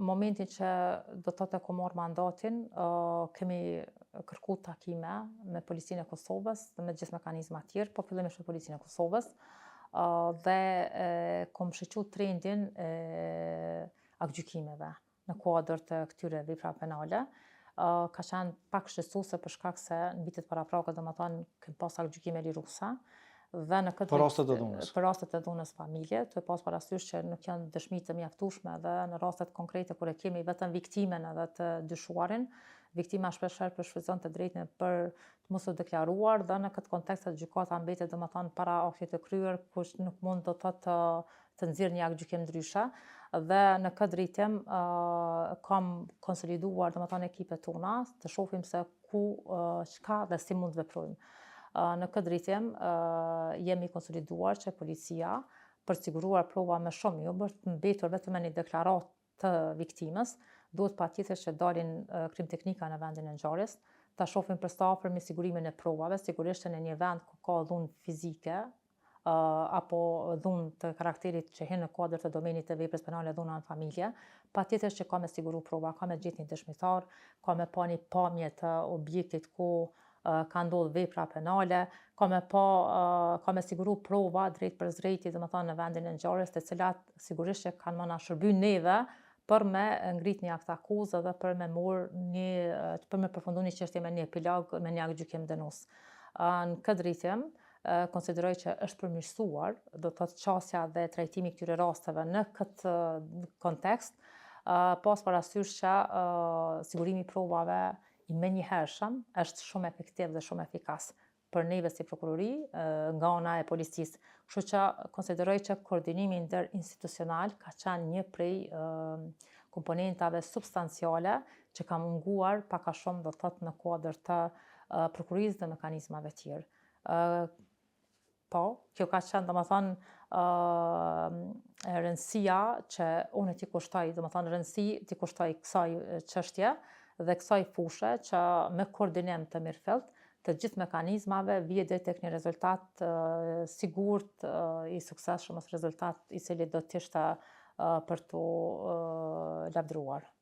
momentin që do të marrë mandatin, kemi kërku takime me Policinë e Kosovës dhe me gjithë mekanizma tjerë, po fillimisht me Policinë e Kosovës, dhe kom shiqu trendin e aktgjykimeve në kuadër të këtyre veprave penale. Ka qenë pak shqetësuese për shkak se në vitet paraprakë, domethënë, kemi pas aktgjykime liruese. Dhe në këtë për rastet e dhunës. Për rastet e dhunës familje, të pas parasysh që nuk janë dëshmi të mjaftueshme dhe në rastet konkrete kur e kemi vetëm viktimen edhe të dyshuarin, viktima shpeshherë përshfrytëzon të drejtën për të mos u deklaruar dhe në këtë kontekst gjykata mbetet domethënë para aktit të kryer, kush nuk mund do të nxjerrë një aktgjykim ndryshe dhe në këtë drejtim kam konsoliduar domethënë ekipet tona të shohim se ku çka dhe si mund të veprojmë. Në këtë drejtim jemi konsoliduar që policia për të siguruar prova më shumë, jo për të mbetur vetëm në një deklaratë të viktimës, duhet patjetër që dalin krim teknika në vendin e ngjarjes, ta shohim përstapër me sigurimin e provave, sigurisht në një vend ku ka dhunë fizike apo dhunë të karakterit që hin në kuadër të domenit të veprës penale dhuna në familje, patjetër që ka me siguru prova, ka me gjetë një dëshmitar, ka me pa një pamje të objektit ku ka ndodhur vepra penale, ka me siguru prova drejt për drejti, domethënë në vendin e ngjarjes, të cilat sigurisht që kanë më na shërby neve për me ngrit një akt akuzë dhe për me përfundu një çështje me një epilog, me një aktgjykim dënues. Në këtë drejtim, konsideroj që është përmirësuar, do të thotë qasja dhe trajtimi i këtyre rasteve në këtë kontekst, pas parasysh që sigurimi i provave i menjëhershëm është shumë efektiv dhe shumë efikas për neve si prokurori nga ana e policisë. Kështu që konsideroj që koordinimi interinstitucional ka qenë një prej komponentave substanciale që ka munguar pak a shumë do të thotë në kuadër të prokurisë dhe mekanizmave tjerë. Po, kjo ka qenë domethënë rëndësia që unë t'i kushtoj, domethënë rëndësi t'i kushtoj kësaj çështje dhe kësaj fushë që me koordinim të mirëfillt të gjithë mekanizmave vije deri tek një rezultat sigurt i suksesshëm, ose rezultat i cili do të ishte për tu lavdëruar.